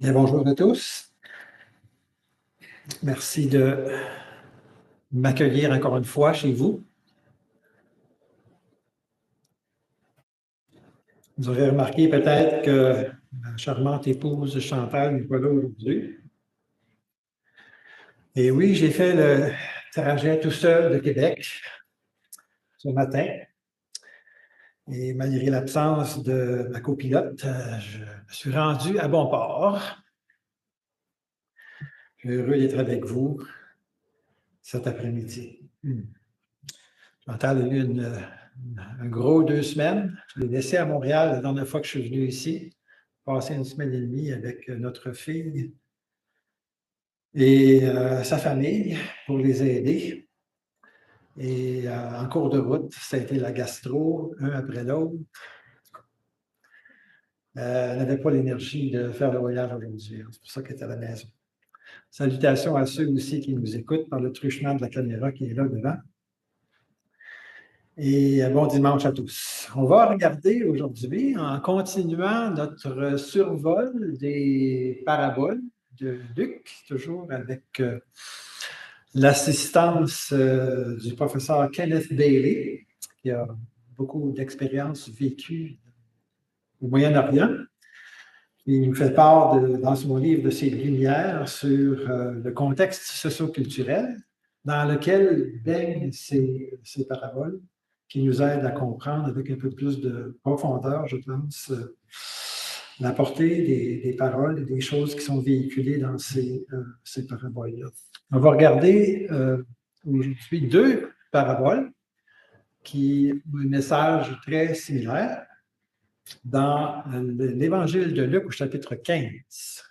Bien, bonjour à tous. Merci de m'accueillir encore une fois chez vous. Vous aurez remarqué peut-être que ma charmante épouse Chantal n'est pas là aujourd'hui. Et oui, j'ai fait le trajet tout seul de Québec ce matin. Et malgré l'absence de ma copilote, je me suis rendu à bon port. Je suis heureux d'être avec vous cet après-midi. Chantal a eu un gros 2 semaines. Je l'ai laissé à Montréal la dernière fois que je suis venu ici, passer une semaine et demie avec notre fille et sa famille pour les aider. Et en cours de route, ça a été la gastro, un après l'autre. Elle n'avait pas l'énergie de faire le voyage aujourd'hui. C'est pour ça qu'elle est à la maison. Salutations à ceux aussi qui nous écoutent par le truchement de la caméra qui est là devant. Et bon dimanche à tous. On va regarder aujourd'hui, en continuant notre survol des paraboles de Luc, toujours avec l'assistance du professeur Kenneth Bailey, qui a beaucoup d'expérience vécue au Moyen-Orient. Il nous fait part, dans son livre, de ses lumières sur le contexte socio-culturel dans lequel baignent ces paraboles, qui nous aident à comprendre avec un peu plus de profondeur, je pense, la portée des paroles et des choses qui sont véhiculées dans ces paraboles-là. On va regarder aujourd'hui 2 paraboles qui ont un message très similaire dans l'Évangile de Luc au chapitre 15.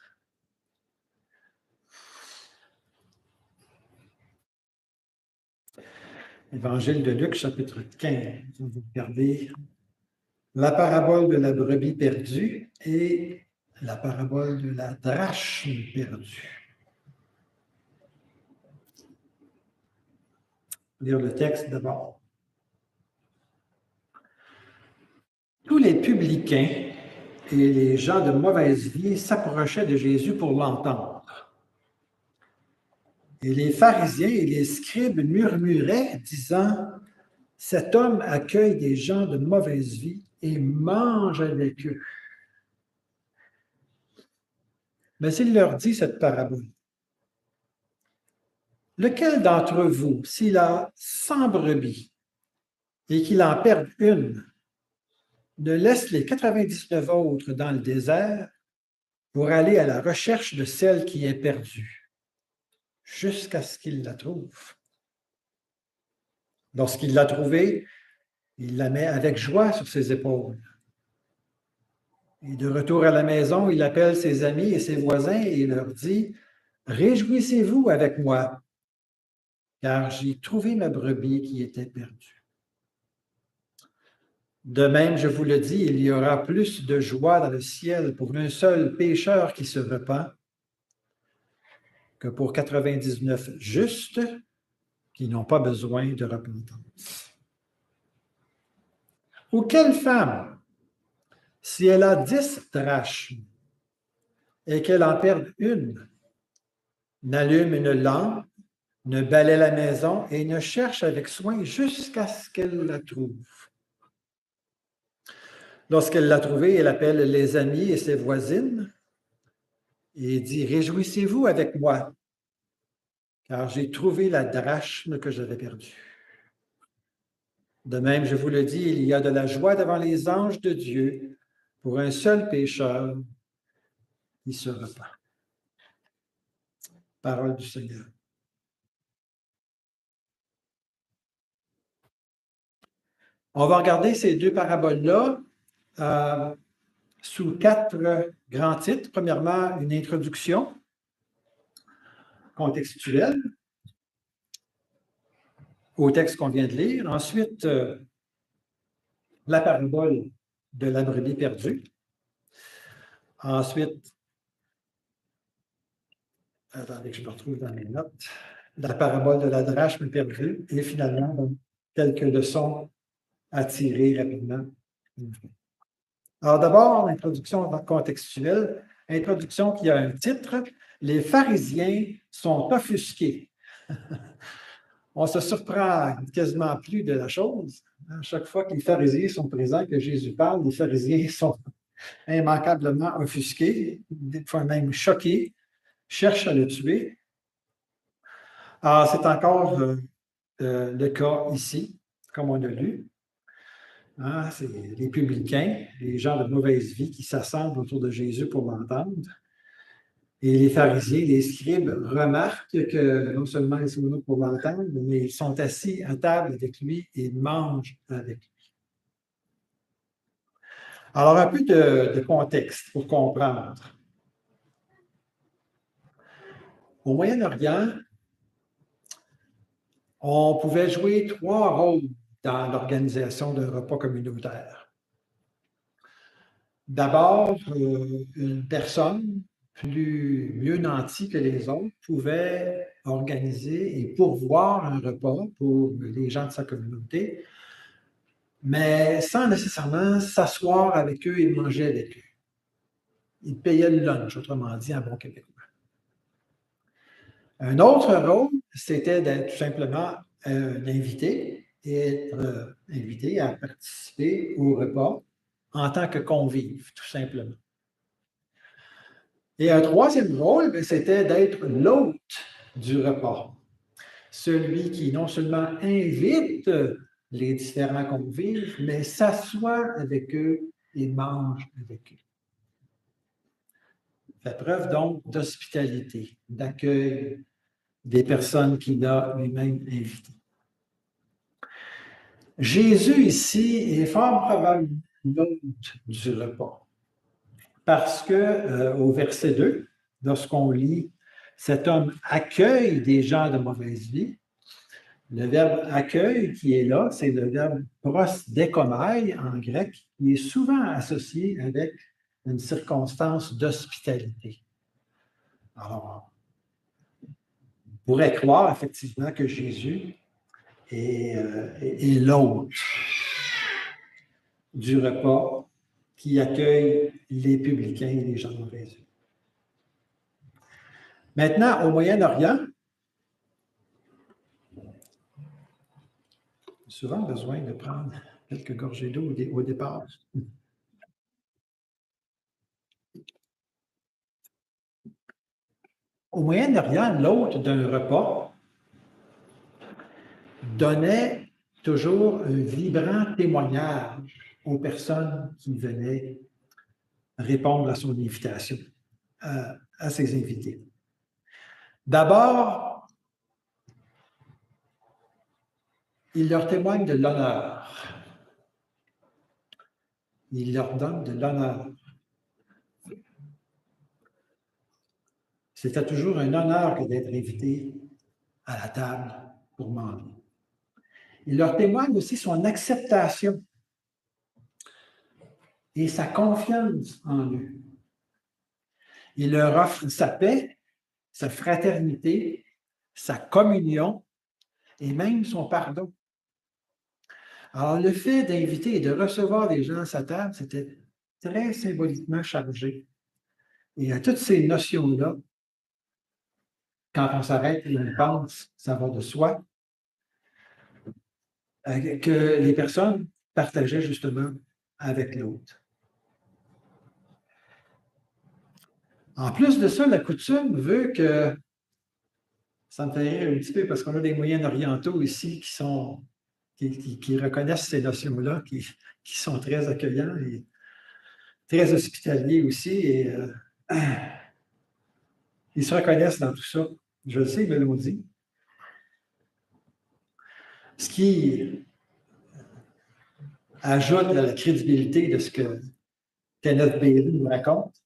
Évangile de Luc, chapitre 15. On va regarder la parabole de la brebis perdue et la parabole de la drachme perdue. Lire le texte d'abord. Tous les publicains et les gens de mauvaise vie s'approchaient de Jésus pour l'entendre. Et les pharisiens et les scribes murmuraient, disant, « Cet homme accueille des gens de mauvaise vie et mange avec eux. » Mais il leur dit cette parabole. Lequel d'entre vous, s'il a 100 brebis et qu'il en perde une, ne laisse les 99 autres dans le désert pour aller à la recherche de celle qui est perdue, jusqu'à ce qu'il la trouve. Lorsqu'il l'a trouvée, il la met avec joie sur ses épaules. Et de retour à la maison, il appelle ses amis et ses voisins et leur dit, « Réjouissez-vous avec moi, car j'ai trouvé ma brebis qui était perdue. » De même, je vous le dis, il y aura plus de joie dans le ciel pour un seul pécheur qui se repent que pour 99 justes qui n'ont pas besoin de repentance. Ou quelle femme, si elle a 10 drachmes et qu'elle en perde une, n'allume une lampe, ne balaie la maison et ne cherche avec soin jusqu'à ce qu'elle la trouve. Lorsqu'elle l'a trouvée, elle appelle les amis et ses voisines et dit, « Réjouissez-vous avec moi, car j'ai trouvé la drachme que j'avais perdue. » De même, je vous le dis, il y a de la joie devant les anges de Dieu pour un seul pécheur qui se repent. Parole du Seigneur. On va regarder ces 2 paraboles-là sous 4 grands titres. Premièrement, une introduction contextuelle au texte qu'on vient de lire. Ensuite, la parabole de la brebis perdue. Ensuite, attendez que je me retrouve dans mes notes, la parabole de la drachme perdue et finalement, quelques leçons à tirer rapidement. Alors d'abord, l'introduction contextuelle. introduction qui a un titre, « Les pharisiens sont offusqués ». On se surprend quasiment plus de la chose. À chaque fois que les pharisiens sont présents, que Jésus parle, les pharisiens sont immanquablement offusqués, des fois même choqués, cherchent à le tuer. Alors, c'est encore le cas ici, comme on a lu. Hein, c'est les publicains, les gens de mauvaise vie qui s'assemblent autour de Jésus pour l'entendre. Et les pharisiens, les scribes remarquent que non seulement ils sont là pour l'entendre, mais ils sont assis à table avec lui et mangent avec lui. Alors, un peu de contexte pour comprendre. Au Moyen-Orient, on pouvait jouer 3 rôles dans l'organisation d'un repas communautaire. D'abord, une personne mieux nantie que les autres pouvait organiser et pourvoir un repas pour les gens de sa communauté, mais sans nécessairement s'asseoir avec eux et manger avec eux. Il payait le lunch, autrement dit, en bon québécois. Un autre rôle, c'était d'être tout simplement un invité et être invité à participer au repas en tant que convive, tout simplement. Et un troisième rôle, c'était d'être l'hôte du repas. Celui qui non seulement invite les différents convives, mais s'assoit avec eux et mange avec eux. Fait preuve donc d'hospitalité, d'accueil des personnes qu'il a lui-même invitées. Jésus ici est fort probablement l'hôte du repas. Parce que au verset 2, lorsqu'on lit « Cet homme accueille des gens de mauvaise vie », le verbe « accueil » qui est là, c'est le verbe « prosdékomai » en grec, qui est souvent associé avec une circonstance d'hospitalité. Alors, on pourrait croire effectivement que Jésus est l'hôte du repas qui accueille les publicains et les gens de mauvaise vie. Maintenant, au Moyen-Orient, souvent besoin de prendre quelques gorgées d'eau au départ. Au Moyen-Orient, l'hôte d'un repas donnait toujours un vibrant témoignage aux personnes qui venaient répondre à son invitation, à ses invités. D'abord, il leur témoigne de l'honneur. Il leur donne de l'honneur. C'était toujours un honneur que d'être invité à la table pour manger. Il leur témoigne aussi son acceptation et sa confiance en eux. Il leur offre sa paix, sa fraternité, sa communion et même son pardon. Alors, le fait d'inviter et de recevoir des gens à sa table, c'était très symboliquement chargé. Et à toutes ces notions-là, quand on s'arrête et on pense, ça va de soi, que les personnes partageaient justement avec l'autre. En plus de ça, la coutume veut que, ça me fait rire un petit peu parce qu'on a des Moyen-Orientaux ici qui reconnaissent ces notions-là, qui sont très accueillants et très hospitaliers aussi, et ils se reconnaissent dans tout ça. Je le sais, ils me l'ont dit. Ce qui ajoute à la crédibilité de ce que Kenneth Bailey nous raconte.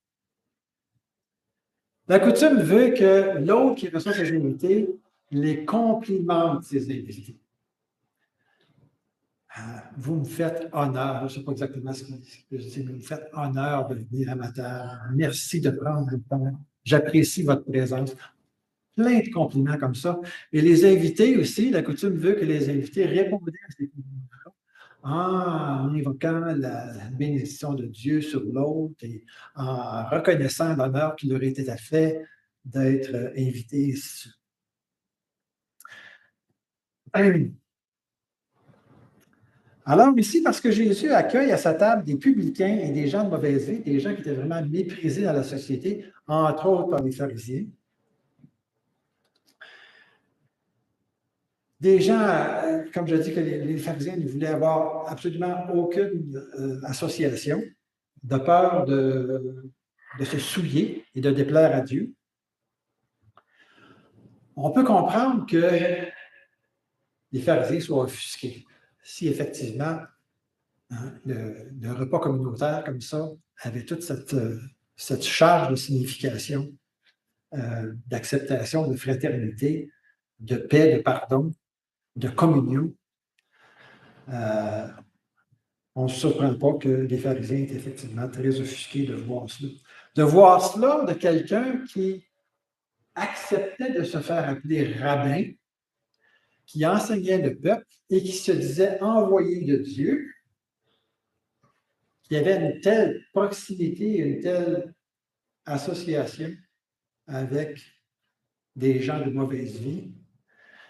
La coutume veut que l'autre qui reçoit ses invités les complimente ses invités. Vous me faites honneur, je ne sais pas exactement ce que je dis, mais vous me faites honneur de venir à ma table. Merci de prendre le temps. J'apprécie votre présence. Plein de compliments comme ça. Et les invités aussi, la coutume veut que les invités répondent à ces compliments en invoquant la bénédiction de Dieu sur l'autre et en reconnaissant l'honneur qui leur était fait d'être invités. Alors ici, parce que Jésus accueille à sa table des publicains et des gens de mauvaise vie, des gens qui étaient vraiment méprisés dans la société, entre autres par les pharisiens. Des gens, comme je dis, que les pharisiens ne voulaient avoir absolument aucune association, de peur de se souiller et de déplaire à Dieu. On peut comprendre que les pharisiens soient offusqués. Si effectivement, hein, le repas communautaire comme ça avait toute cette charge de signification, d'acceptation, de fraternité, de paix, de pardon, de communion, on ne se surprend pas que les pharisiens étaient effectivement très offusqués de voir cela. De voir cela de quelqu'un qui acceptait de se faire appeler rabbin, qui enseignait le peuple et qui se disait envoyé de Dieu, qui avait une telle proximité, une telle association avec des gens de mauvaise vie.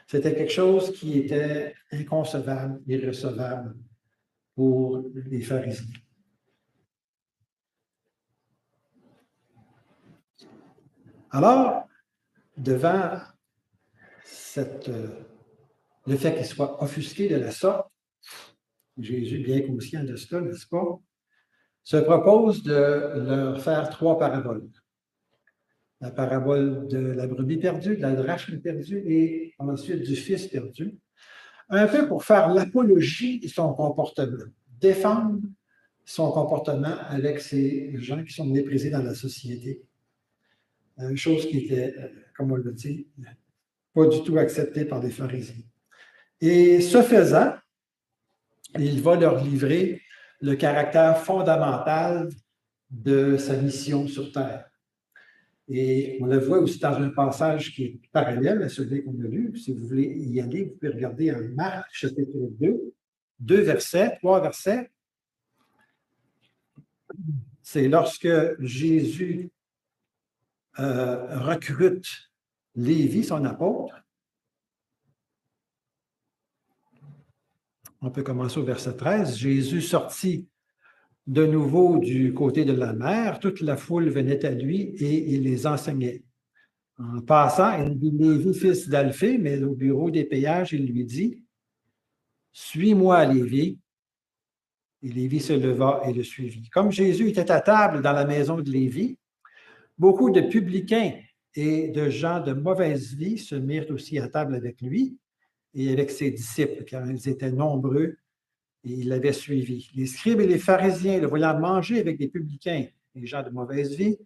C'était quelque chose qui était inconcevable, irrecevable pour les pharisiens. Alors, devant le fait qu'ils soient offusqués de la sorte, Jésus, bien conscient de cela, n'est-ce pas, se propose de leur faire 3 paraboles. La parabole de la brebis perdue, de la drachme perdue et ensuite du fils perdu. Un peu pour faire l'apologie de son comportement, défendre son comportement avec ces gens qui sont méprisés dans la société. Une chose qui était, comme on le dit, pas du tout acceptée par les pharisiens. Et ce faisant, il va leur livrer le caractère fondamental de sa mission sur Terre. Et on le voit aussi dans un passage qui est parallèle à celui qu'on a lu. Si vous voulez y aller, vous pouvez regarder en Marc, chapitre 2, 2 versets, 3 versets. C'est lorsque Jésus recrute Lévi, son apôtre. On peut commencer au verset 13. Jésus sortit de nouveau du côté de la mer. Toute la foule venait à lui et il les enseignait. En passant, il vit Lévi, fils d'Alphée, mais au bureau des péages, il lui dit « Suis-moi, Lévi. » Et Lévi se leva et le suivit. Comme Jésus était à table dans la maison de Lévi, beaucoup de publicains et de gens de mauvaise vie se mirent aussi à table avec lui et avec ses disciples, car ils étaient nombreux et ils l'avaient suivi. Les scribes et les pharisiens, le voyant manger avec des publicains et des gens de mauvaise vie,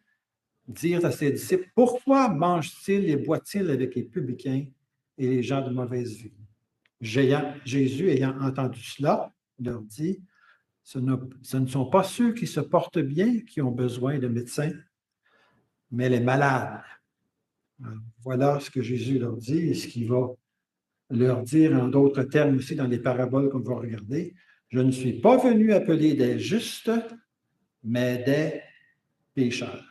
dirent à ses disciples, « Pourquoi mangent-ils et boivent-ils avec les publicains et les gens de mauvaise vie? » Jésus, ayant entendu cela, leur dit, « Ce ne sont pas ceux qui se portent bien qui ont besoin de médecins, mais les malades. » Voilà ce que Jésus leur dit et ce qu'il va leur dire en d'autres termes aussi dans les paraboles qu'on va regarder. « Je ne suis pas venu appeler des justes, mais des pécheurs. »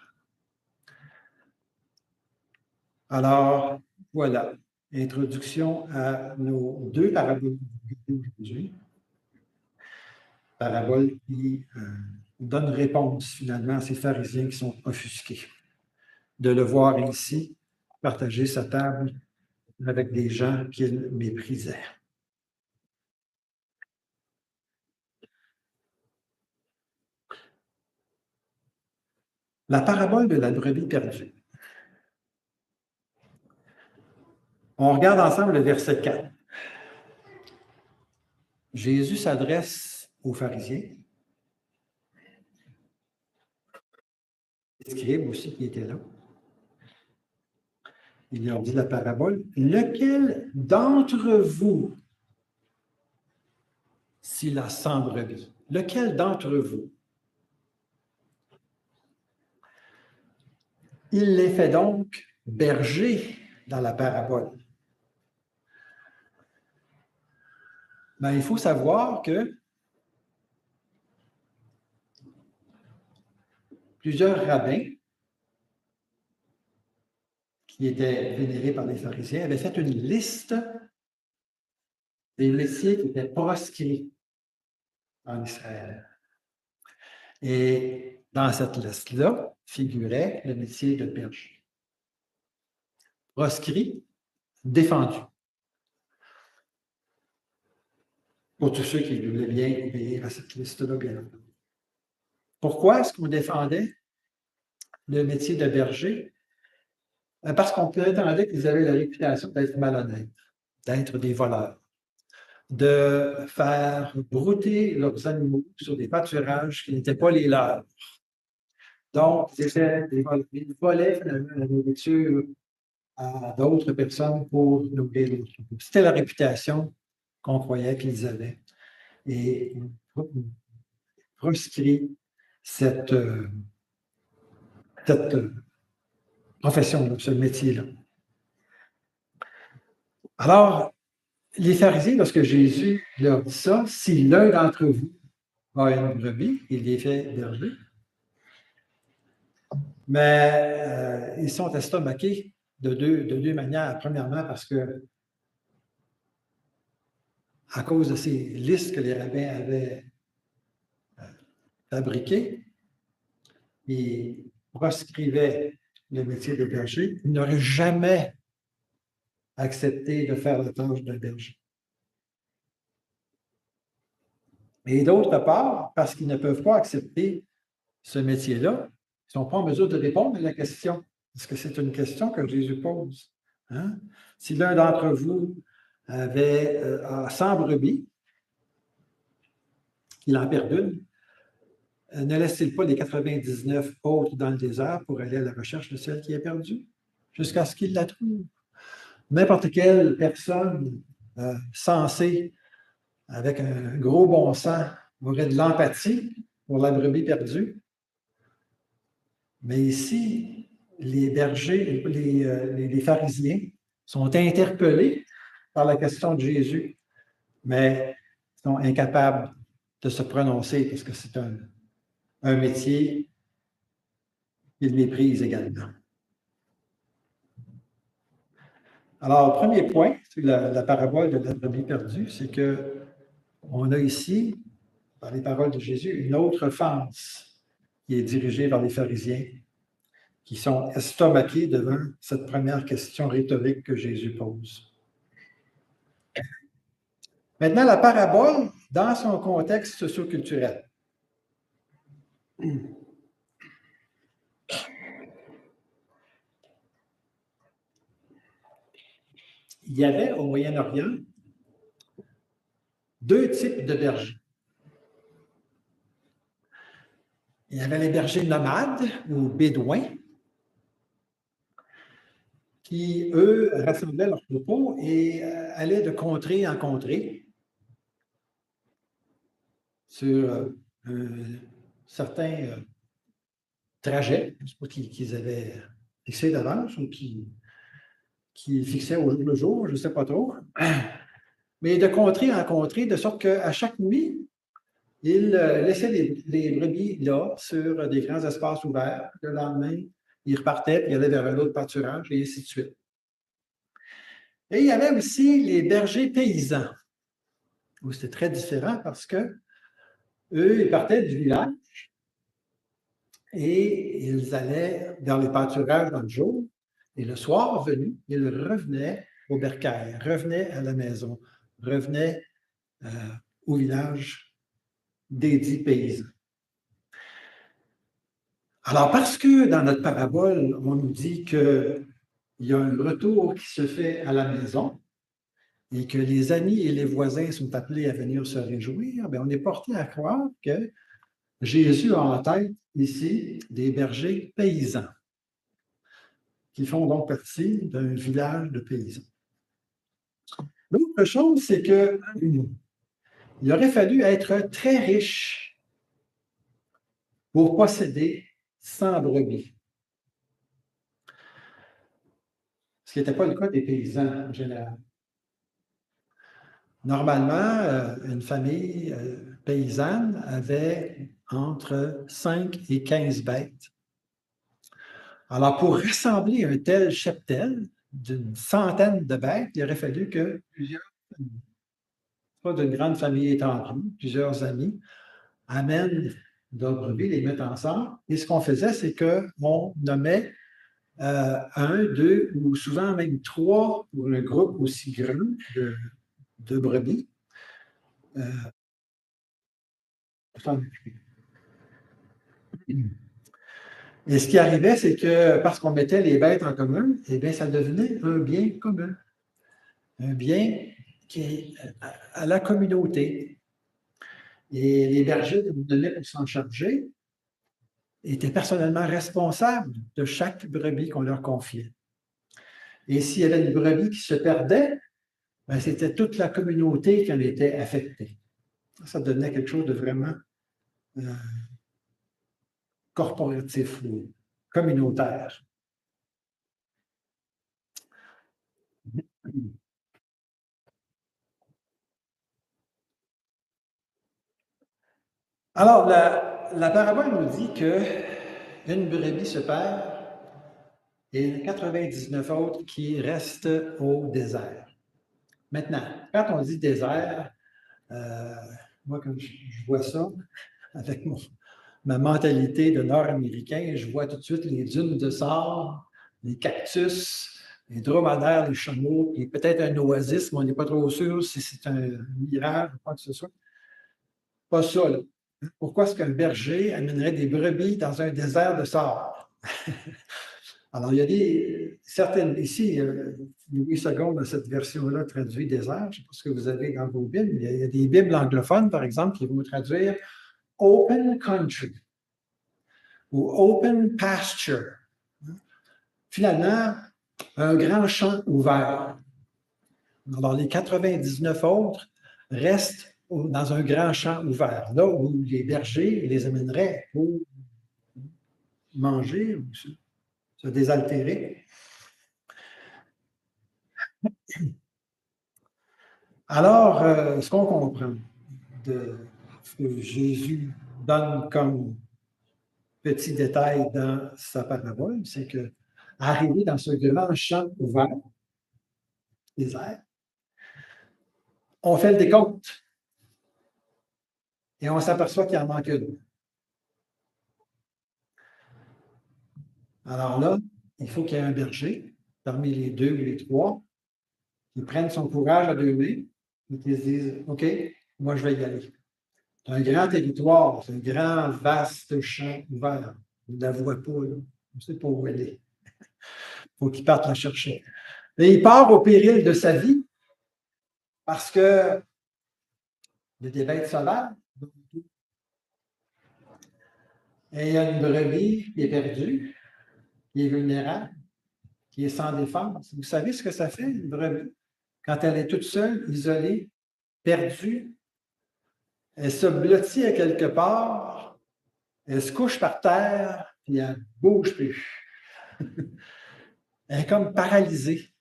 Alors, voilà, introduction à nos 2 paraboles d'aujourd'hui. Paraboles qui donnent réponse finalement à ces pharisiens qui sont offusqués. De le voir ici partager sa table avec des gens qu'il méprisait. La parabole de la brebis perdue. On regarde ensemble le verset 4. Jésus s'adresse aux pharisiens, les scribes aussi qui étaient là. Il leur dit la parabole. « Lequel d'entre vous, s'il a 100 brebis, lequel d'entre vous? » Il les fait donc bergers dans la parabole. Ben, il faut savoir que plusieurs rabbins qui étaient vénérés par les pharisiens avaient fait une liste des métiers qui étaient proscrits en Israël. Et dans cette liste-là figurait le métier de berger. Proscrit, défendu. Pour tous ceux qui voulaient bien obéir à cette liste-là, bien entendu. Pourquoi est-ce qu'on défendait le métier de berger? Parce qu'on prétendait qu'ils avaient la réputation d'être malhonnêtes, d'être des voleurs, de faire brouter leurs animaux sur des pâturages qui n'étaient pas les leurs. Donc, ils volaient finalement la nourriture à d'autres personnes pour nourrir les troupeaux. C'était la réputation qu'on croyait qu'ils avaient. Et proscrit cette profession, ce métier-là. Alors, les pharisiens, lorsque Jésus leur dit ça, si l'un d'entre vous a une brebis, il les fait berger. Mais ils sont estomaqués de deux manières. Premièrement, parce que à cause de ces listes que les rabbins avaient fabriquées, ils proscrivaient le métier de berger. Ils n'auraient jamais accepté de faire la tâche d'un berger. Et d'autre part, parce qu'ils ne peuvent pas accepter ce métier-là, ils ne sont pas en mesure de répondre à la question. Parce que c'est une question que Jésus pose. Hein? Si l'un d'entre vous avait 100 brebis, il en perd une, ne laisse-t-il pas les 99 autres dans le désert pour aller à la recherche de celle qui est perdue, jusqu'à ce qu'il la trouve? N'importe quelle personne sensée, avec un gros bon sens, aurait de l'empathie pour la brebis perdue. Mais ici, les bergers, les pharisiens sont interpellés par la question de Jésus, mais sont incapables de se prononcer parce que c'est un métier qu'ils méprisent également. Alors, premier point, la parabole de la brebis perdue, c'est qu'on a ici, dans les paroles de Jésus, une autre offense qui est dirigée vers les pharisiens, qui sont estomaqués devant cette première question rhétorique que Jésus pose. Maintenant, la parabole dans son contexte socioculturel. Il y avait au Moyen-Orient 2 types de bergers. Il y avait les bergers nomades ou bédouins qui, eux, rassemblaient leurs troupeaux et allaient de contrée en contrée sur un certain trajet, je ne sais pas qu'ils avaient fixé d'avance ou qui fixaient au jour le jour, je ne sais pas trop, mais de contrée en contrée, de sorte qu'à chaque nuit, ils laissaient les brebis là, sur des grands espaces ouverts. Le lendemain, ils repartaient, puis ils allaient vers un autre pâturage, et ainsi de suite. Et il y avait aussi les bergers paysans, où c'était très différent parce que eux, ils partaient du village et ils allaient dans les pâturages dans le jour, et le soir venu, ils revenaient au bercail, revenaient à la maison, revenaient au village des 10 paysans. Alors, parce que dans notre parabole, on nous dit qu'il y a un retour qui se fait à la maison et que les amis et les voisins sont appelés à venir se réjouir, bien, on est porté à croire que Jésus a en tête ici des bergers paysans qui font donc partie d'un village de paysans. L'autre chose, c'est qu'il aurait fallu être très riche pour posséder 100 brebis. Ce qui n'était pas le cas des paysans en général. Normalement, une famille paysanne avait entre 5 et 15 bêtes Alors, pour rassembler un tel cheptel d'une centaine de bêtes, il aurait fallu que plusieurs, pas d'une grande famille étendue, plusieurs amis, amènent d'autres brebis, les mettent ensemble. Et ce qu'on faisait, c'est qu'on nommait un, deux ou souvent même trois pour un groupe aussi grand de brebis. Et ce qui arrivait, c'est que parce qu'on mettait les bêtes en commun, eh bien, ça devenait un bien commun. Un bien qui est à la communauté. Et les bergers qu'on donnait pour s'en charger étaient personnellement responsables de chaque brebis qu'on leur confiait. Et s'il y avait une brebis qui se perdait, ben, c'était toute la communauté qui en était affectée. Ça devenait quelque chose de vraiment euh, corporatif ou communautaire. Alors, la parabole nous dit qu'une brebis se perd et 99 autres qui restent au désert. Maintenant, quand on dit désert, euh, moi, quand je vois ça, avec ma mentalité de Nord-Américain, je vois tout de suite les dunes de sable, les cactus, les dromadaires, les chameaux, et peut-être un oasis, mais on n'est pas trop sûr si c'est un mirage ou quoi que ce soit. Pas ça, là. Pourquoi est-ce qu'un berger amènerait des brebis dans un désert de sable? Alors, il y a certaines, ici, Louis II, dans cette version-là, traduit désert. Je ne sais pas ce que vous avez dans vos Bibles. Il y a des Bibles anglophones, par exemple, qui vont traduire open country ou open pasture. Finalement, un grand champ ouvert. Alors, les 99 autres restent dans un grand champ ouvert, là où les bergers les amèneraient pour manger ou se désaltérer. Alors, ce qu'on comprend de ce que Jésus donne comme petit détail dans sa parabole, c'est que arrivé dans ce grand champ ouvert, désert, on fait le décompte et on s'aperçoit qu'il en manque une. Alors là, il faut qu'il y ait un berger parmi les deux ou les trois qui prennent son courage à deux mains et qui se disent OK, moi je vais y aller. C'est un grand territoire, c'est un grand, vaste champ ouvert. On ne la voit pas, là. On ne sait pas où elle est. Il faut qu'il parte la chercher. Et il part au péril de sa vie parce que il y a des bêtes sauvages. Et il y a une brebis qui est perdue, qui est vulnérable, qui est sans défense. Vous savez ce que ça fait, une brebis? Quand elle est toute seule, isolée, perdue, elle se blottit à quelque part, elle se couche par terre, puis elle ne bouge plus. Elle est comme paralysée.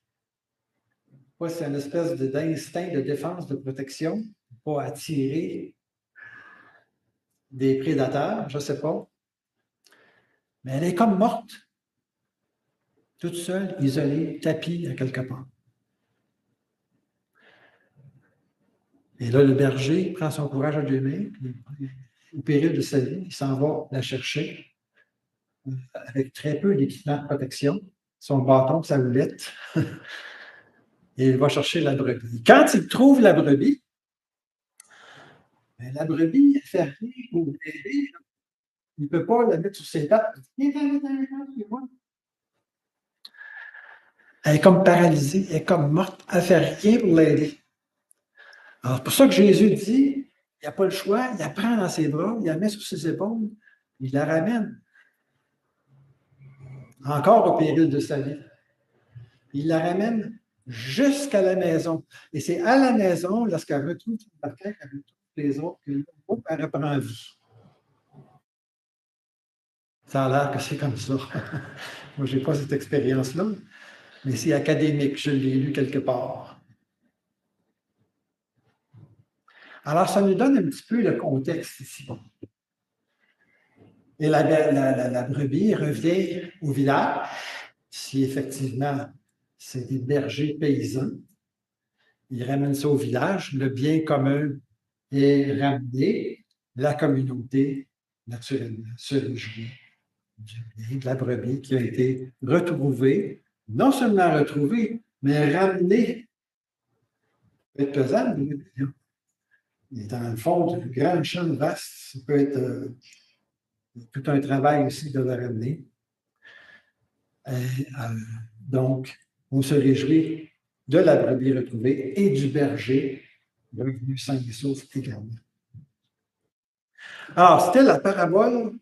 C'est une espèce d'instinct de défense, de protection, pour pas attirer des prédateurs, je ne sais pas. Mais elle est comme morte, toute seule, isolée, tapie à quelque part. Et là, le berger prend son courage à deux mains, puis, au péril de sa vie, il s'en va la chercher avec très peu d'équipement de protection, son bâton, sa houlette, et il va chercher la brebis. Quand il trouve la brebis, la brebis, elle fait rien pour l'aider. Il ne peut pas la mettre sur ses pattes. Elle est comme paralysée, elle est comme morte, elle ne fait rien pour l'aider. Alors, c'est pour ça que Jésus dit, il n'a pas le choix, il la prend dans ses bras, il la met sur ses épaules, il la ramène, encore au péril de sa vie. Il la ramène jusqu'à la maison. Et c'est à la maison, lorsqu'elle retrouve son parquet, qu'elle retrouve les autres, qu'elle reprend vie. Ça a l'air que c'est comme ça. Moi, je n'ai pas cette expérience-là, mais c'est académique, je l'ai lu quelque part. Alors, ça nous donne un petit peu le contexte ici. Et la brebis revient au village, si effectivement c'est des bergers paysans. Ils ramènent ça au village, le bien commun est ramené, la communauté, naturellement, se réjouit du bien de la brebis qui a été retrouvée, non seulement retrouvée, mais ramenée. Ça peut être pesant, mais dans le fond du grand champ vaste, ça peut être tout un travail aussi de la ramener. Donc, on se réjouit de la brebis retrouvée et du berger revenu sain et sauf également. Alors, c'était la parabole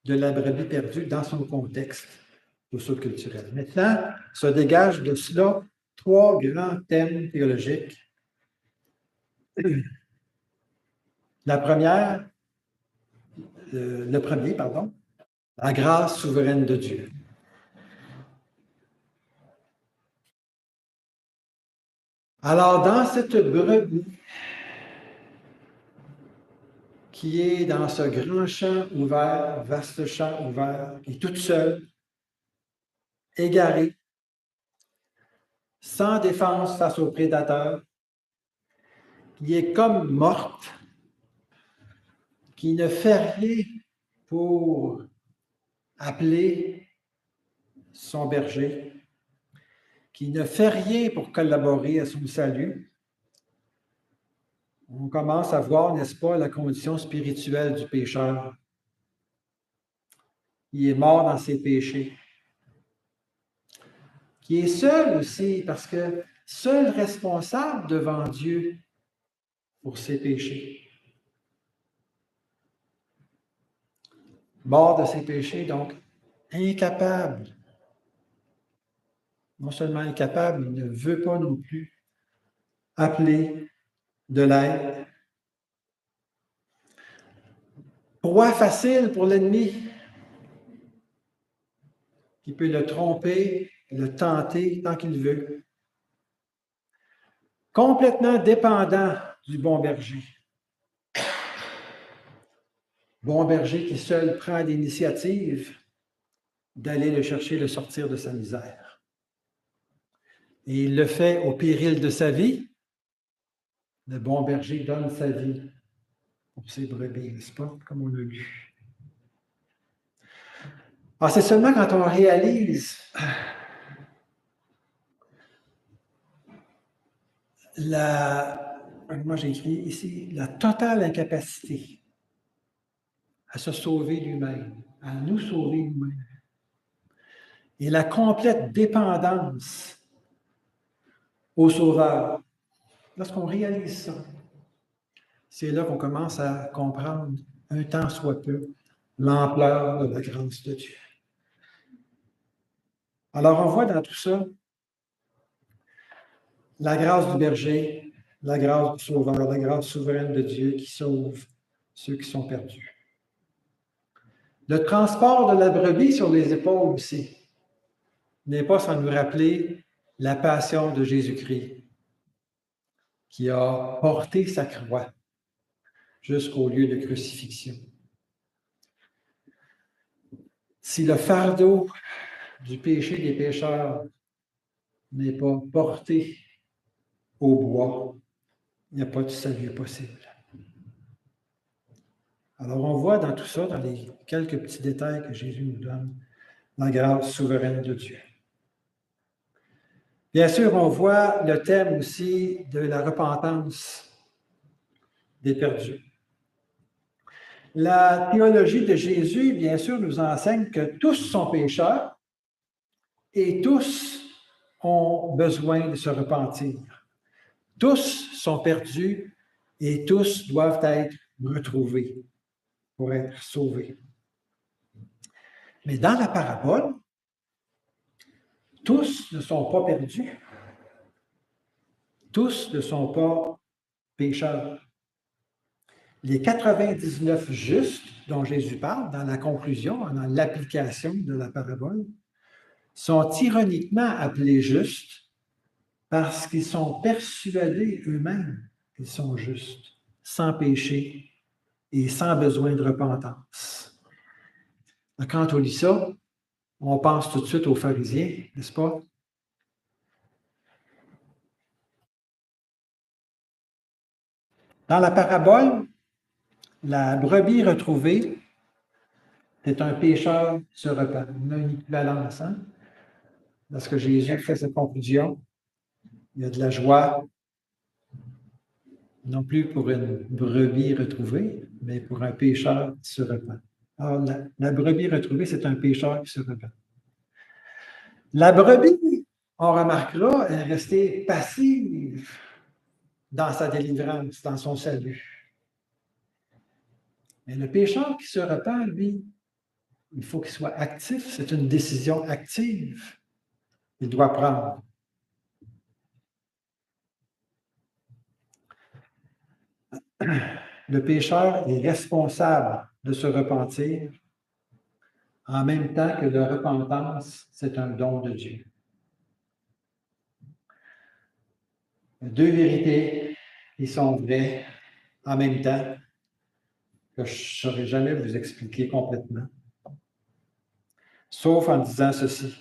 de la brebis perdue dans son contexte socio-culturel. Maintenant, se dégagent de cela trois grands thèmes théologiques. Le premier, la grâce souveraine de Dieu. Alors, dans cette brebis qui est dans ce grand champ ouvert, vaste champ ouvert, qui est toute seule, égarée, sans défense face aux prédateurs, qui est comme morte, qui ne fait rien pour appeler son berger, qui ne fait rien pour collaborer à son salut, on commence à voir, n'est-ce pas, la condition spirituelle du pécheur. Il est mort dans ses péchés. Qui est seul aussi, parce que seul responsable devant Dieu pour ses péchés. Mort de ses péchés, donc incapable. Non seulement incapable, il ne veut pas non plus appeler de l'aide. Proie facile pour l'ennemi, qui peut le tromper, le tenter tant qu'il veut. Complètement dépendant du bon berger. Bon berger qui seul prend l'initiative d'aller le chercher, le sortir de sa misère. Et il le fait au péril de sa vie. Le bon berger donne sa vie pour ses brebis, n'est-ce pas, comme on l'a lu. Alors, c'est seulement quand on réalise moi j'ai écrit ici, la totale incapacité à se sauver lui-même, à nous sauver nous-mêmes, et la complète dépendance au Sauveur. Lorsqu'on réalise ça, c'est là qu'on commence à comprendre, un tant soit peu, l'ampleur de la grâce de Dieu. Alors, on voit dans tout ça la grâce du berger, la grâce du Sauveur, la grâce souveraine de Dieu qui sauve ceux qui sont perdus. Le transport de la brebis sur les épaules aussi n'est pas sans nous rappeler la passion de Jésus-Christ qui a porté sa croix jusqu'au lieu de crucifixion. Si le fardeau du péché des pécheurs n'est pas porté au bois, il n'y a pas de salut possible. Alors, on voit dans tout ça, dans les quelques petits détails que Jésus nous donne, la grâce souveraine de Dieu. Bien sûr, on voit le thème aussi de la repentance des perdus. La théologie de Jésus, bien sûr, nous enseigne que tous sont pécheurs et tous ont besoin de se repentir. Tous sont perdus et tous doivent être retrouvés pour être sauvés. Mais dans la parabole, tous ne sont pas perdus. Tous ne sont pas pécheurs. Les 99 justes dont Jésus parle dans la conclusion, dans l'application de la parabole, sont ironiquement appelés justes parce qu'ils sont persuadés eux-mêmes qu'ils sont justes, sans péché et sans besoin de repentance. Quand on lit ça, on pense tout de suite aux pharisiens, n'est-ce pas? Dans la parabole, la brebis retrouvée, c'est un pécheur qui se repent. On a une équivalence, hein? Lorsque Jésus fait cette conclusion, il y a de la joie, non plus pour une brebis retrouvée, mais pour un pécheur qui se repent. Alors, la brebis retrouvée, c'est un pécheur qui se repent. La brebis, on remarquera, elle est restée passive dans sa délivrance, dans son salut. Mais le pécheur qui se repent, lui, il faut qu'il soit actif. C'est une décision active qu'il doit prendre. Le pécheur est responsable de se repentir en même temps que la repentance, c'est un don de Dieu. Deux vérités qui sont vraies en même temps que je ne saurais jamais vous expliquer complètement, sauf en disant ceci.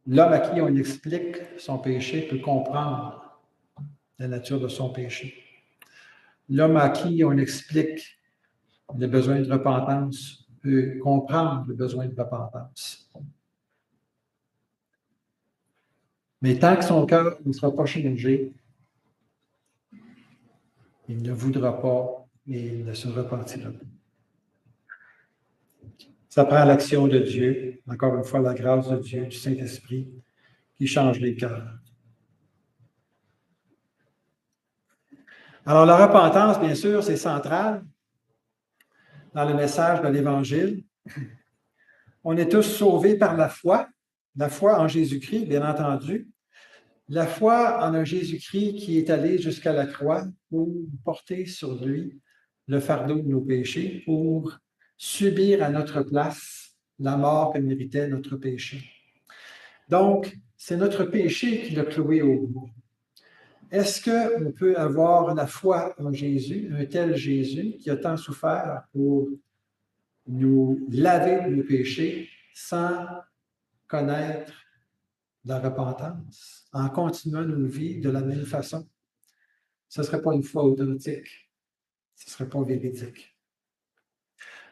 L'homme à qui on explique son péché peut comprendre la nature de son péché. L'homme à qui on explique le besoin de repentance peut comprendre le besoin de repentance. Mais tant que son cœur ne sera pas changé, il ne voudra pas et il ne se repentira pas. Ça prend l'action de Dieu, encore une fois, la grâce de Dieu, du Saint-Esprit, qui change les cœurs. Alors, la repentance, bien sûr, c'est central dans le message de l'Évangile. On est tous sauvés par la foi en Jésus-Christ, bien entendu. La foi en un Jésus-Christ qui est allé jusqu'à la croix pour porter sur lui le fardeau de nos péchés, pour subir à notre place la mort que méritait notre péché. Donc, c'est notre péché qui l'a cloué au bout. Est-ce qu'on peut avoir la foi en Jésus, un tel Jésus qui a tant souffert pour nous laver de nos péchés sans connaître la repentance, en continuant nos vies de la même façon? Ce ne serait pas une foi authentique, ce ne serait pas véridique.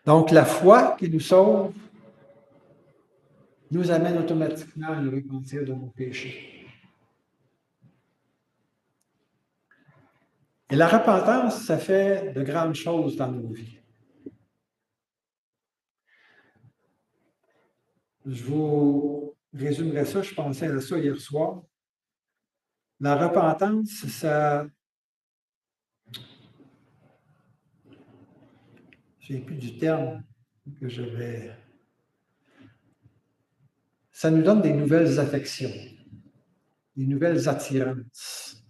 Donc, la foi qui nous sauve nous amène automatiquement à nous repentir de nos péchés. Et la repentance, ça fait de grandes choses dans nos vies. Je vous résumerai ça, je pensais à ça hier soir. La repentance, ça... Je ne sais plus du terme que je vais... Ça nous donne des nouvelles affections, des nouvelles attirances.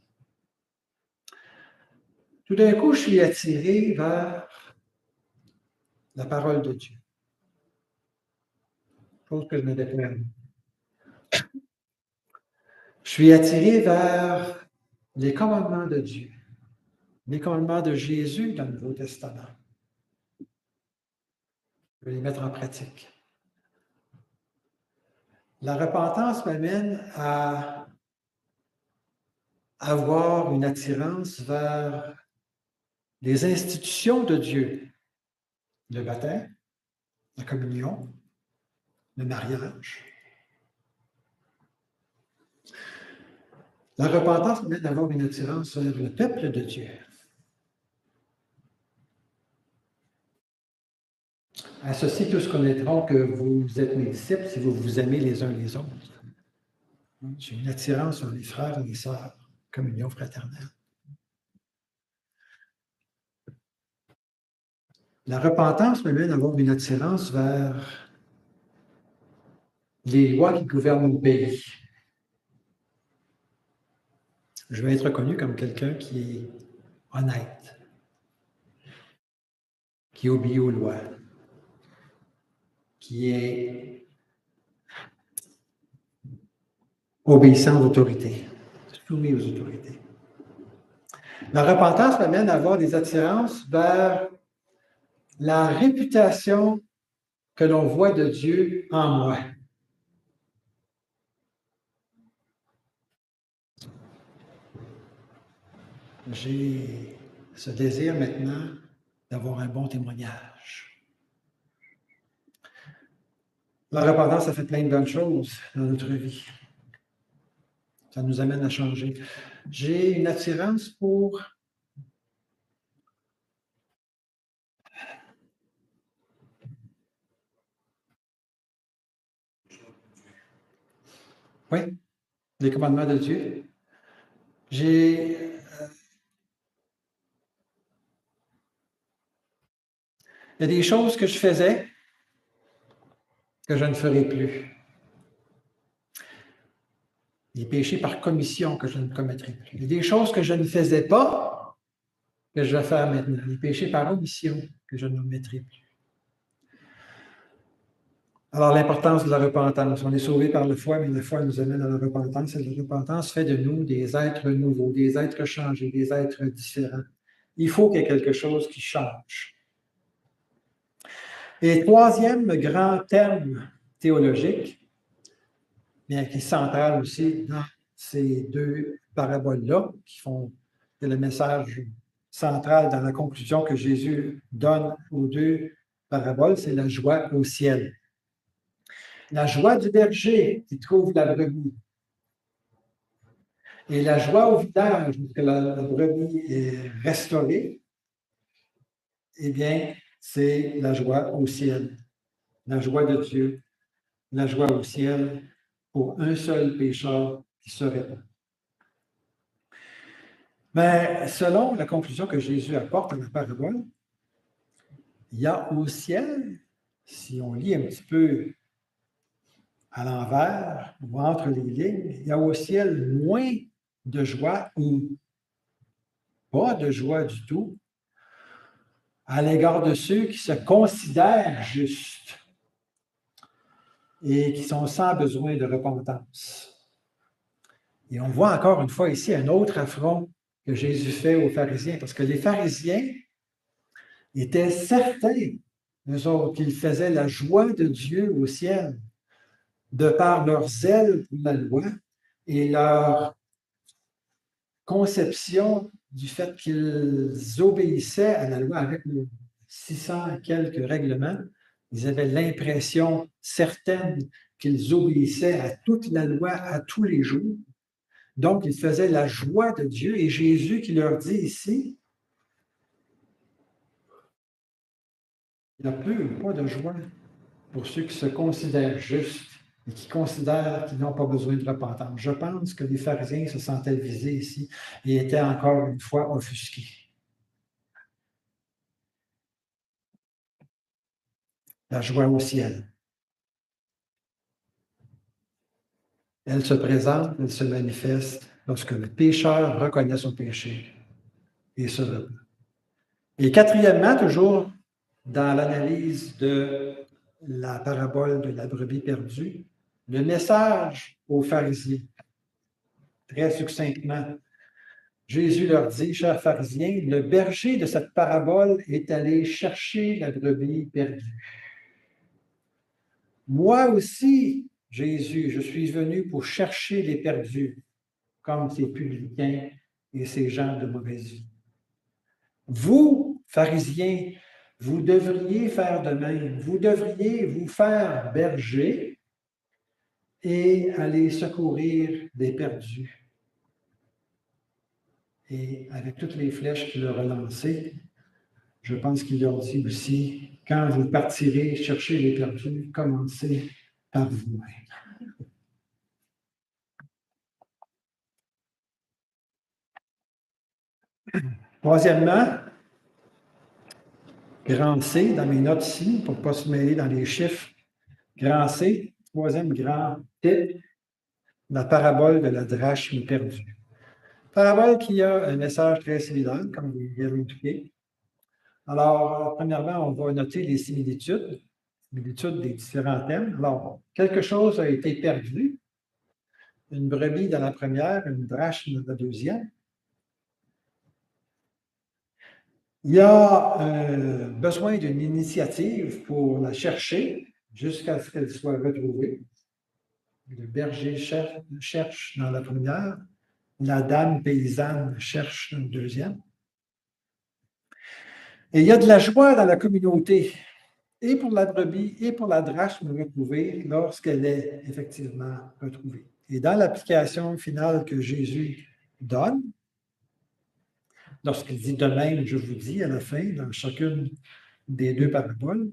Tout d'un coup, je suis attiré vers la parole de Dieu. Chose que je me déclare. Je suis attiré vers les commandements de Dieu, les commandements de Jésus dans le Nouveau Testament. Je vais les mettre en pratique. La repentance m'amène à avoir une attirance vers les institutions de Dieu, le baptême, la communion, le mariage. La repentance m'amène d'avoir une attirance vers le peuple de Dieu. À ceci, tous connaîtront que vous êtes mes disciples si vous vous aimez les uns les autres. J'ai une attirance vers les frères et les sœurs, communion fraternelle. La repentance m'amène à avoir une attirance vers les lois qui gouvernent mon pays. Je veux être reconnu comme quelqu'un qui est honnête, qui obéit aux lois, qui est obéissant aux autorités, soumis aux autorités. La repentance m'amène à avoir des attirances vers la réputation que l'on voit de Dieu en moi. J'ai ce désir maintenant d'avoir un bon témoignage. La repentance, ça fait plein de bonnes choses dans notre vie. Ça nous amène à changer. J'ai une attirance pour oui, les commandements de Dieu. Il y a des choses que je faisais que je ne ferai plus. Des péchés par commission que je ne commettrai plus. Il y a des choses que je ne faisais pas que je vais faire maintenant. Des péchés par omission que je ne commettrai plus. Alors, l'importance de la repentance. On est sauvé par la foi, mais la foi nous amène à la repentance. Et la repentance fait de nous des êtres nouveaux, des êtres changés, des êtres différents. Il faut qu'il y ait quelque chose qui change. Et troisième grand terme théologique, bien, qui est central aussi dans ces deux paraboles-là, qui font le message central dans la conclusion que Jésus donne aux deux paraboles, c'est la joie au ciel. La joie du berger qui trouve la brebis. Et la joie au village, que la brebis est restaurée, eh bien, c'est la joie au ciel. La joie de Dieu, la joie au ciel pour un seul pécheur qui se répand. Mais selon la conclusion que Jésus apporte dans la parabole, il y a au ciel, si on lit un petit peu à l'envers ou entre les lignes, il y a au ciel moins de joie ou pas de joie du tout à l'égard de ceux qui se considèrent justes et qui sont sans besoin de repentance. Et on voit encore une fois ici un autre affront que Jésus fait aux pharisiens, parce que les pharisiens étaient certains, eux autres, qu'ils faisaient la joie de Dieu au ciel, de par leur zèle pour la loi et leur conception du fait qu'ils obéissaient à la loi avec nos 600 et quelques règlements. Ils avaient l'impression certaine qu'ils obéissaient à toute la loi à tous les jours. Donc, ils faisaient la joie de Dieu. Et Jésus qui leur dit ici, il n'y a peu ou pas de joie pour ceux qui se considèrent justes et qui considèrent qu'ils n'ont pas besoin de repentance. Je pense que les pharisiens se sentaient visés ici et étaient encore une fois offusqués. La joie au ciel. Elle se présente, elle se manifeste lorsque le pécheur reconnaît son péché et se repent. Et quatrièmement, toujours dans l'analyse de la parabole de la brebis perdue, le message aux pharisiens. Très succinctement, Jésus leur dit, chers pharisiens, le berger de cette parabole est allé chercher la brebis perdue. Moi aussi, Jésus, je suis venu pour chercher les perdus, comme ces publicains et ces gens de mauvaise vie. Vous, pharisiens, vous devriez faire de même. Vous devriez vous faire berger et aller secourir des perdus. Et avec toutes les flèches qu'il leur a lancées, je pense qu'il leur dit aussi, quand vous partirez chercher les perdus, commencez par vous-même. Troisièmement, grand C, dans mes notes ici, pour ne pas se mêler dans les chiffres, grand C, troisième grand titre, la parabole de la drachme perdue. Parabole qui a un message très similaire, comme vous l'avez indiqué. Alors, premièrement, on va noter les similitudes des différents thèmes. Alors, quelque chose a été perdu, une brebis dans la première, une drachme dans la deuxième. Il y a besoin d'une initiative pour la chercher jusqu'à ce qu'elle soit retrouvée. Le berger cherche dans la première, la dame paysanne cherche dans la deuxième. Et il y a de la joie dans la communauté, et pour la brebis et pour la drachme retrouvée lorsqu'elle est effectivement retrouvée. Et dans l'application finale que Jésus donne, lorsqu'il dit de même, je vous dis à la fin, dans chacune des deux paraboles,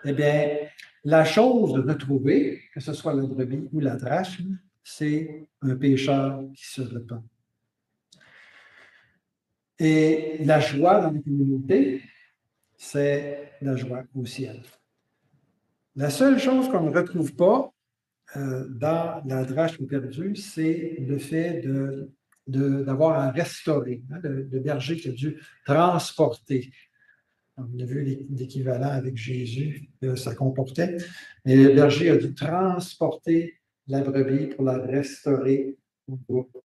eh bien, la chose retrouvée, que ce soit la brebis ou la drachme, c'est un pécheur qui se repent. Et la joie dans la communauté, c'est la joie au ciel. La seule chose qu'on ne retrouve pas dans la drachme perdue, c'est le fait d'avoir à restaurer, hein, le berger qui a dû transporter. On a vu l'équivalent avec Jésus que ça comportait. Mais le berger a dû transporter la brebis pour la restaurer au groupe.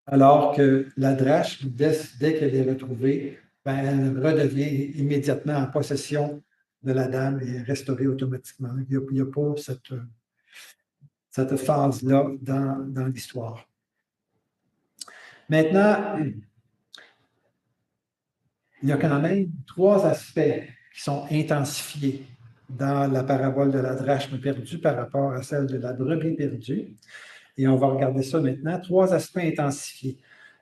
Alors que la drachme, dès qu'elle est retrouvée, ben, elle redevient immédiatement en possession de la dame et est restaurée automatiquement. Il n'y a pas cette phase-là dans l'histoire. Maintenant, il y a quand même trois aspects qui sont intensifiés dans la parabole de la drachme perdue par rapport à celle de la brebis perdue. Et on va regarder ça maintenant. Trois aspects intensifiés.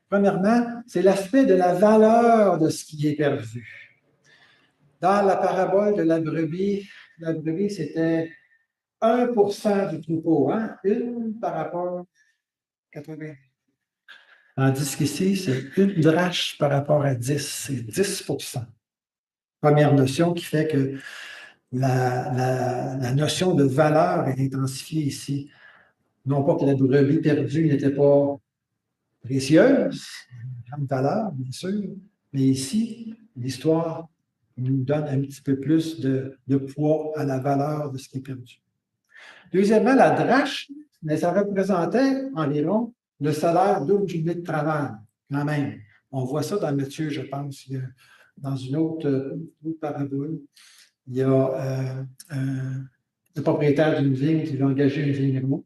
Premièrement, c'est l'aspect de la valeur de ce qui est perdu. Dans la parabole de la brebis, c'était 1% du troupeau, hein? Une par rapport à 80. Tandis qu'ici, c'est une drachme par rapport à 10, c'est 10%. Première notion qui fait que la notion de valeur est intensifiée ici. Non pas que la brebis perdue n'était pas précieuse, grande valeur, bien sûr, mais ici, l'histoire nous donne un petit peu plus de poids à la valeur de ce qui est perdu. Deuxièmement, la drachme, mais ça représentait environ le salaire d'une journée de travail, quand même. On voit ça dans Matthieu, je pense, dans une autre parabole. Il y a le propriétaire d'une vigne qui veut engager un vigneron,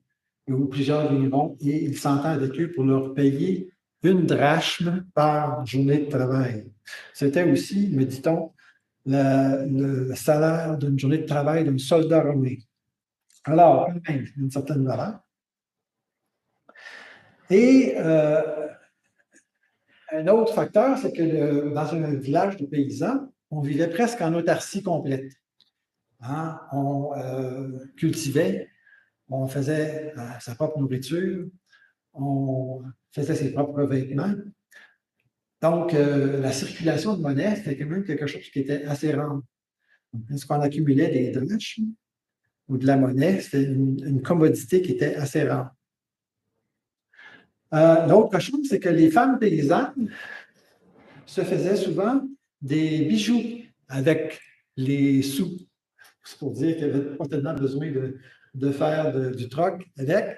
ou plusieurs vignerons, et il s'entend avec eux pour leur payer une drachme par journée de travail. C'était aussi, me dit-on, le salaire d'une journée de travail d'un soldat romain. Alors, quand même, une certaine valeur. Et un autre facteur, c'est que dans un village de paysans, on vivait presque en autarcie complète. Hein? On cultivait, on faisait sa propre nourriture, on faisait ses propres vêtements. Donc, la circulation de monnaie, c'était quand même quelque chose qui était assez rare. Est-ce qu'on accumulait des drachmes ou de la monnaie? C'était une commodité qui était assez rare. L'autre chose, c'est que les femmes paysannes se faisaient souvent des bijoux avec les sous. C'est pour dire qu'il n'y avait pas tellement besoin de faire du troc avec.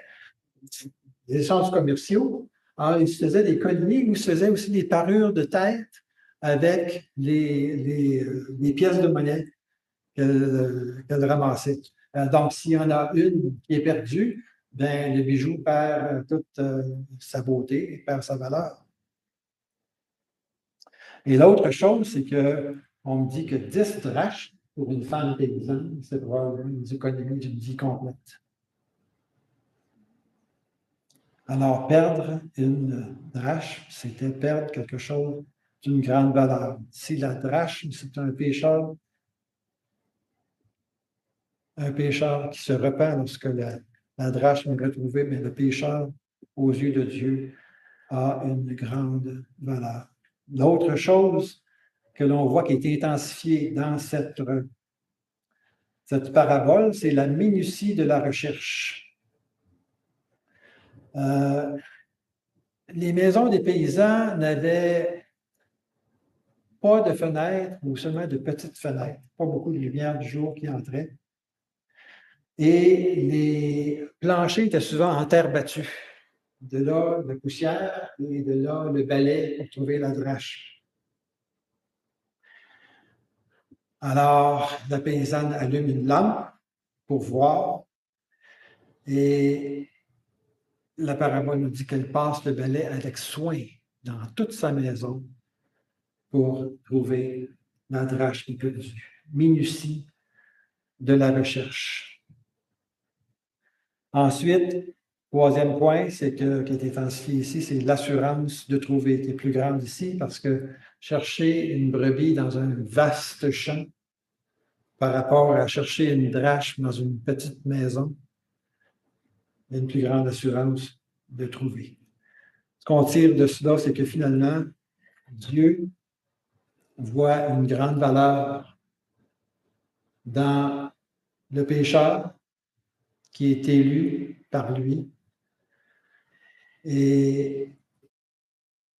Les échanges commerciaux. Alors, ils se faisaient des colliers ou ils se faisaient aussi des parures de tête avec les pièces de monnaie qu'elles ramassaient. Donc, s'il y en a une qui est perdue, ben, le bijou perd toute sa beauté, perd sa valeur. Et l'autre chose, c'est qu'on me dit que 10 drachmes pour une femme paysanne, c'est probablement une économie d'une vie complète. Alors, perdre une drachme, c'était perdre quelque chose d'une grande valeur. Si la drachme, c'est un pécheur qui se repent lorsque la drachme est retrouvée, mais le pécheur, aux yeux de Dieu, a une grande valeur. L'autre chose que l'on voit qui est intensifiée dans cette parabole, c'est la minutie de la recherche. Les maisons des paysans n'avaient pas de fenêtres ou seulement de petites fenêtres, pas beaucoup de lumière du jour qui entrait. Et les planchers étaient souvent en terre battue. De là, la poussière et de là, le balai pour trouver la drache. Alors, la paysanne allume une lampe pour voir et la parabole nous dit qu'elle passe le balai avec soin dans toute sa maison pour trouver la drache perdue. Minutie de la recherche. Ensuite, troisième point, qui est intensifié ici, c'est l'assurance de trouver, qui est plus grande ici, parce que chercher une brebis dans un vaste champ par rapport à chercher une drache dans une petite maison, il y a une plus grande assurance de trouver. Ce qu'on tire de cela, c'est que finalement, Dieu voit une grande valeur dans le pécheur qui est élu par lui et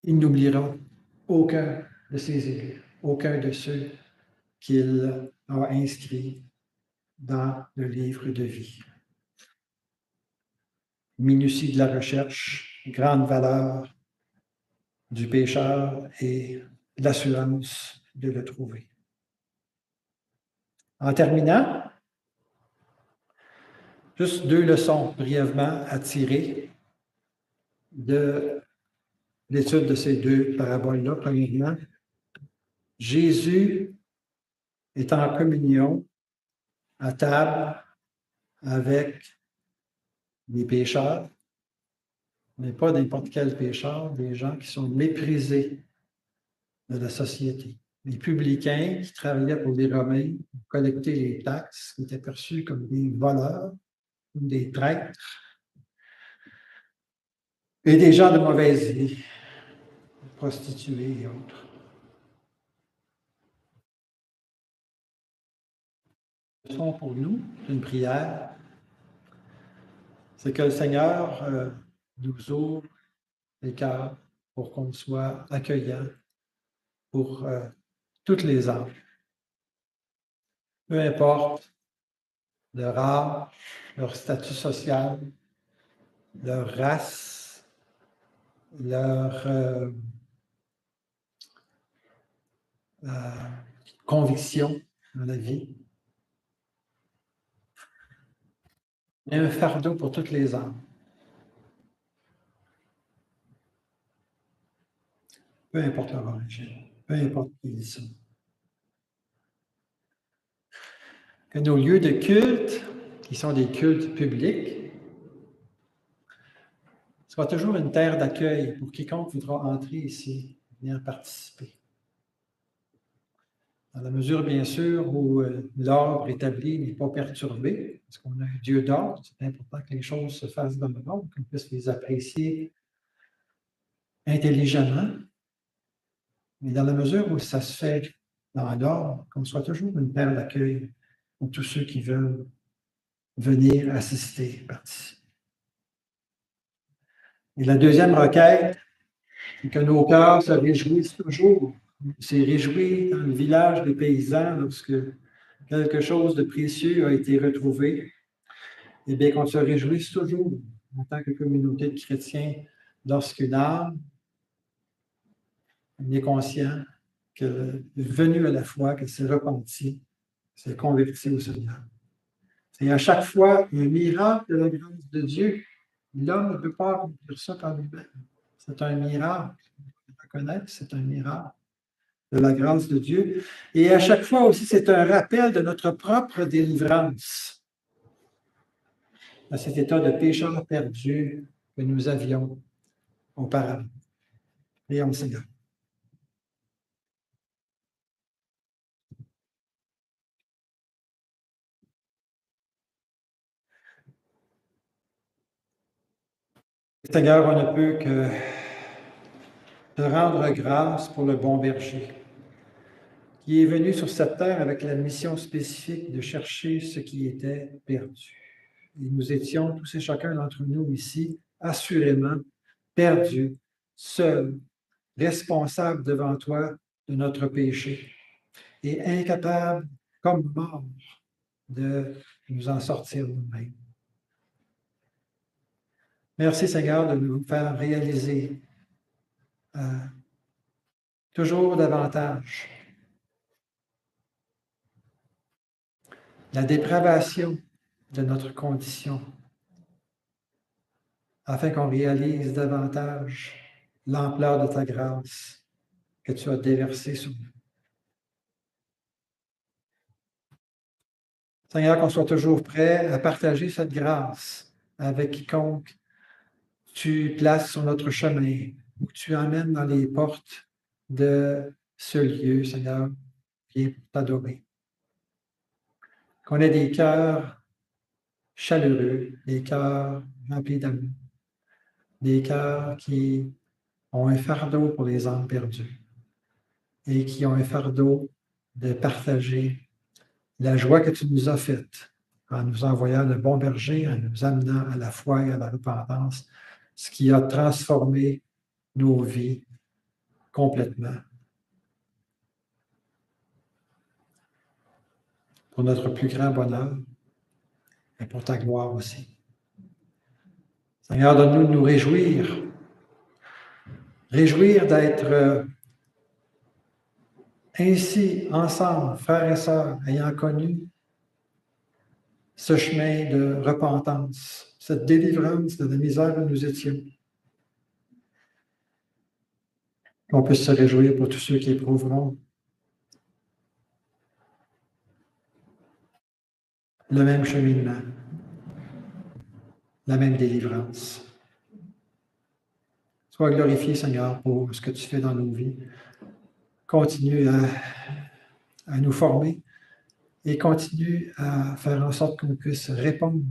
il n'oubliera aucun de ses élus, aucun de ceux qu'il a inscrits dans le livre de vie. Minutie de la recherche, grande valeur du pécheur et l'assurance de le trouver. En terminant, juste 2 leçons brièvement à tirer de l'étude de ces 2 paraboles-là. Premièrement, Jésus est en communion à table avec les pécheurs, mais pas n'importe quel pécheur, des gens qui sont méprisés de la société. Les publicains qui travaillaient pour les Romains pour collecter les taxes, qui étaient perçus comme des voleurs, comme des traîtres, et des gens de mauvaise vie, prostituées et autres. Ce sont pour nous une prière, c'est que le Seigneur nous ouvre les cœurs pour qu'on soit accueillant pour toutes les âmes. Peu importe leur âge, leur statut social, leur race, leur conviction dans la vie. Il y a un fardeau pour toutes les âmes. Peu importe leur origine, peu importe qui ils sont. Que nos lieux de culte, qui sont des cultes publics, soient toujours une terre d'accueil pour quiconque voudra entrer ici, venir participer. Dans la mesure, bien sûr, où l'ordre établi n'est pas perturbé, parce qu'on a un Dieu d'ordre, c'est important que les choses se fassent dans l'ordre, qu'on puisse les apprécier intelligemment. Mais dans la mesure où ça se fait dans l'ordre, qu'on soit toujours une terre d'accueil pour tous ceux qui veulent venir assister, participer. Et la deuxième requête, c'est que nos cœurs se réjouissent toujours. On s'est réjoui dans le village des paysans lorsque quelque chose de précieux a été retrouvé. Eh bien, qu'on se réjouisse toujours en tant que communauté de chrétiens lorsqu'une âme est conscient qu'elle est venue à la foi, qu'elle s'est repentie, s'est convertie au Seigneur. C'est à chaque fois un miracle de la grâce de Dieu. L'homme ne peut pas accomplir ça par lui-même. C'est un miracle. Il faut reconnaître que c'est un miracle de la grâce de Dieu. Et à chaque fois aussi, c'est un rappel de notre propre délivrance à cet état de pécheur perdu que nous avions auparavant. Prions le Seigneur. Seigneur, on ne peut que te rendre grâce pour le bon berger qui est venu sur cette terre avec la mission spécifique de chercher ce qui était perdu. Et nous étions, tous et chacun d'entre nous ici, assurément perdus, seuls, responsables devant toi de notre péché et incapables, comme morts, de nous en sortir nous-mêmes. Merci Seigneur de nous faire réaliser toujours davantage la dépravation de notre condition, afin qu'on réalise davantage l'ampleur de ta grâce que tu as déversée sur nous. Seigneur, qu'on soit toujours prêt à partager cette grâce avec quiconque tu places sur notre chemin ou tu emmènes dans les portes de ce lieu, Seigneur, qui est pour t'adorer. Qu'on ait des cœurs chaleureux, des cœurs remplis d'amour, des cœurs qui ont un fardeau pour les âmes perdues et qui ont un fardeau de partager la joie que tu nous as faite en nous envoyant le bon berger, en nous amenant à la foi et à la repentance, ce qui a transformé nos vies complètement. Pour notre plus grand bonheur et pour ta gloire aussi. Seigneur, donne-nous de nous réjouir. Réjouir d'être ainsi ensemble, frères et sœurs, ayant connu ce chemin de repentance, cette délivrance de la misère où nous étions. Qu'on puisse se réjouir pour tous ceux qui éprouveront le même cheminement, la même délivrance. Sois glorifié, Seigneur, pour ce que tu fais dans nos vies. Continue à nous former et continue à faire en sorte qu'on puisse répondre